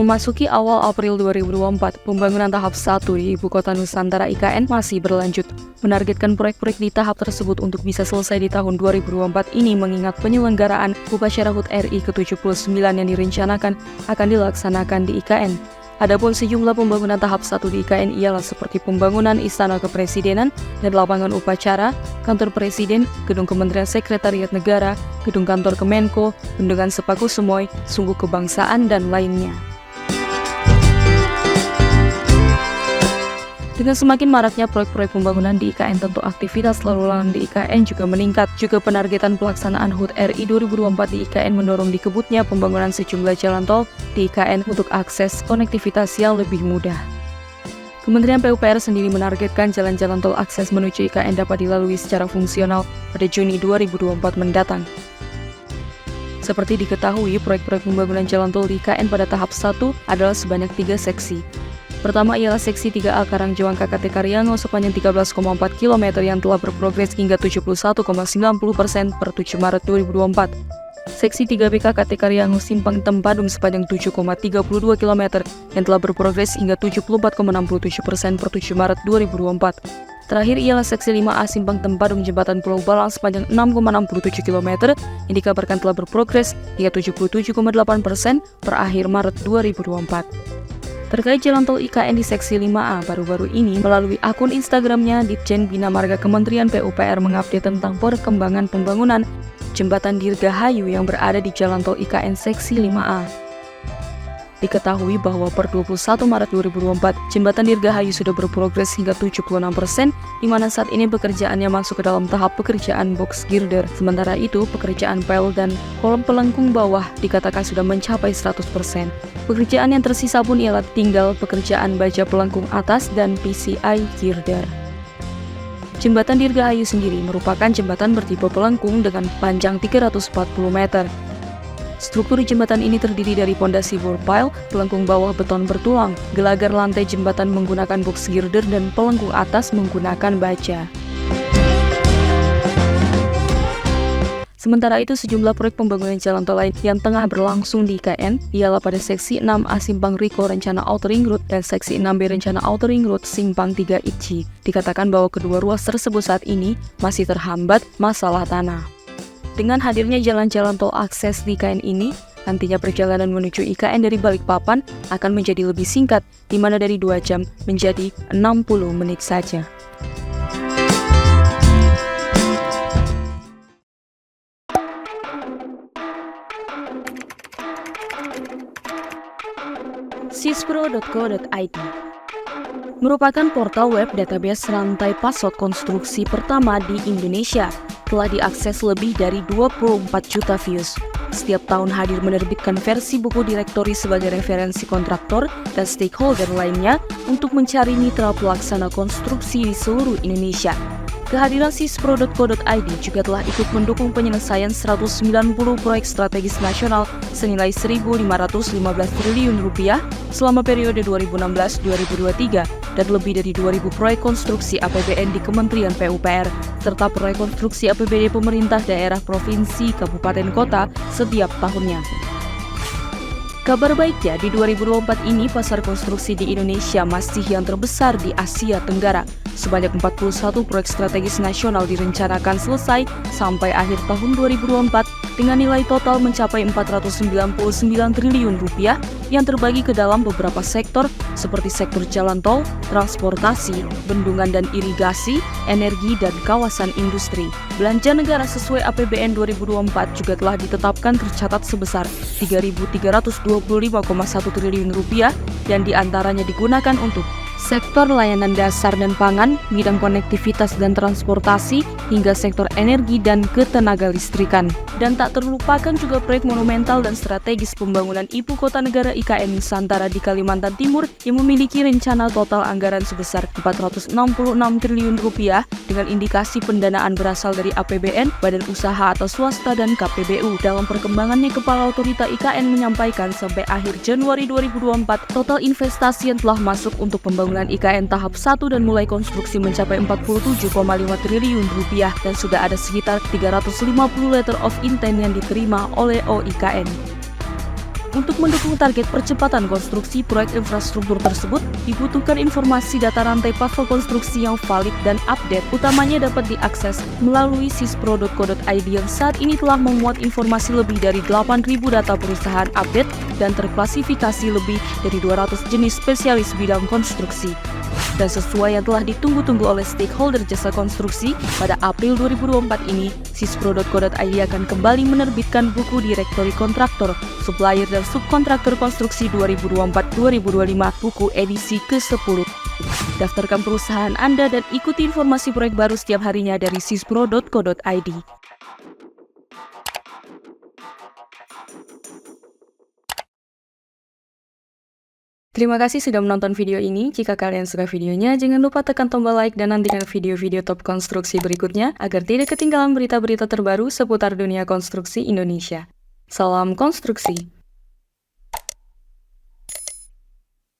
Memasuki awal April 2024, pembangunan tahap 1 di Ibu Kota Nusantara IKN masih berlanjut. Menargetkan proyek-proyek di tahap tersebut untuk bisa selesai di tahun 2024 ini mengingat penyelenggaraan upacara HUT RI ke-79 yang direncanakan akan dilaksanakan di IKN. Adapun sejumlah pembangunan tahap 1 di IKN ialah seperti pembangunan Istana Kepresidenan dan lapangan upacara, kantor presiden, gedung Kementerian Sekretariat Negara, gedung kantor Kemenko, bendungan Sepaku Semoy, sungguh kebangsaan, dan lainnya. Dengan semakin maraknya proyek-proyek pembangunan di IKN, tentu aktivitas lalu lalang di IKN juga meningkat. Juga penargetan pelaksanaan HUT RI 2024 di IKN mendorong dikebutnya pembangunan sejumlah jalan tol di IKN untuk akses konektivitas yang lebih mudah. Kementerian PUPR sendiri menargetkan jalan-jalan tol akses menuju IKN dapat dilalui secara fungsional pada Juni 2024 mendatang. Seperti diketahui, proyek-proyek pembangunan jalan tol di IKN pada tahap 1 adalah sebanyak 3 seksi. Pertama ialah seksi 3A Karangjoang KKT Karyango sepanjang 13,4 km yang telah berprogres hingga 71,90% per 7 Maret 2024. Seksi 3B KKT Karyango Simpang Tempadung sepanjang 7,32 km yang telah berprogres hingga 74,67% per 7 Maret 2024. Terakhir ialah seksi 5A Simpang Tempadung Jembatan Pulau Balang sepanjang 6,67 km yang dikabarkan telah berprogres hingga 77,8% per akhir Maret 2024. Terkait jalan tol IKN di seksi 5A, baru-baru ini melalui akun Instagramnya, Ditjen Bina Marga Kementerian PUPR mengupdate tentang perkembangan pembangunan Jembatan Dirgahayu yang berada di jalan tol IKN seksi 5A. Diketahui bahwa per 21 Maret 2024, Jembatan Dirgahayu sudah berprogres hingga 76%, di mana saat ini pekerjaannya masuk ke dalam tahap pekerjaan box girder. Sementara itu, pekerjaan pel dan kolom pelengkung bawah dikatakan sudah mencapai 100%. Pekerjaan yang tersisa pun ialah tinggal pekerjaan baja pelengkung atas dan PCI girder. Jembatan Dirgahayu sendiri merupakan jembatan bertipe pelengkung dengan panjang 340 meter. Struktur jembatan ini terdiri dari pondasi bor pile, pelengkung bawah beton bertulang, gelagar lantai jembatan menggunakan box girder, dan pelengkung atas menggunakan baja. Sementara itu, sejumlah proyek pembangunan jalan tol lain yang tengah berlangsung di IKN ialah pada seksi 6A Simpang Riko Rencana Outer Ring Road dan seksi 6B Rencana Outer Ring Road Simpang 3 Itci. Dikatakan bahwa kedua ruas tersebut saat ini masih terhambat masalah tanah. Dengan hadirnya jalan-jalan tol akses di IKN ini, nantinya perjalanan menuju IKN dari Balikpapan akan menjadi lebih singkat, di mana dari 2 jam menjadi 60 menit saja. Sispro.co.id merupakan portal web database rantai pasok konstruksi pertama di Indonesia. Telah diakses lebih dari 24 juta views. Setiap tahun hadir menerbitkan versi buku direktori sebagai referensi kontraktor dan stakeholder lainnya untuk mencari mitra pelaksana konstruksi di seluruh Indonesia. Kehadiran sispro.co.id juga telah ikut mendukung penyelesaian 190 proyek strategis nasional senilai Rp1.515 triliun selama periode 2016-2023 dan lebih dari 2.000 proyek konstruksi APBN di Kementerian PUPR serta proyek konstruksi APBD pemerintah daerah, provinsi, kabupaten, kota setiap tahunnya. Kabar baiknya, di 2024 ini pasar konstruksi di Indonesia masih yang terbesar di Asia Tenggara. Sebanyak 41 proyek strategis nasional direncanakan selesai sampai akhir tahun 2024 dengan nilai total mencapai Rp499 triliun yang terbagi ke dalam beberapa sektor seperti sektor jalan tol, transportasi, bendungan dan irigasi, energi, dan kawasan industri. Belanja negara sesuai APBN 2024 juga telah ditetapkan tercatat sebesar Rp3.325,1 triliun yang diantaranya digunakan untuk sektor layanan dasar dan pangan, bidang konektivitas dan transportasi, hingga sektor energi dan ketenaga listrikan. Dan tak terlupakan juga proyek monumental dan strategis pembangunan Ibu Kota Negara IKN Nusantara di Kalimantan Timur yang memiliki rencana total anggaran sebesar Rp466 triliun dengan indikasi pendanaan berasal dari APBN, badan usaha atau swasta, dan KPBU. Dalam perkembangannya, Kepala Otorita IKN menyampaikan sampai akhir Januari 2024, total investasi yang telah masuk untuk pembangunan IKN tahap 1 dan mulai konstruksi mencapai Rp47,5 triliun dan sudah ada sekitar 350 letter of intent yang diterima oleh OIKN. Untuk mendukung target percepatan konstruksi proyek infrastruktur tersebut, dibutuhkan informasi data rantai pavel konstruksi yang valid dan update, utamanya dapat diakses melalui sispro.co.id yang saat ini telah memuat informasi lebih dari 8.000 data perusahaan update dan terklasifikasi lebih dari 200 jenis spesialis bidang konstruksi. Dan sesuai yang telah ditunggu-tunggu oleh stakeholder jasa konstruksi, pada April 2024 ini, sispro.co.id akan kembali menerbitkan buku Direktori Kontraktor, Supplier dan Subkontraktor Konstruksi 2024-2025, buku edisi ke-10. Daftarkan perusahaan Anda dan ikuti informasi proyek baru setiap harinya dari sispro.co.id. Terima kasih sudah menonton video ini. Jika kalian suka videonya, jangan lupa tekan tombol like dan nantikan video-video top konstruksi berikutnya agar tidak ketinggalan berita-berita terbaru seputar dunia konstruksi Indonesia. Salam konstruksi!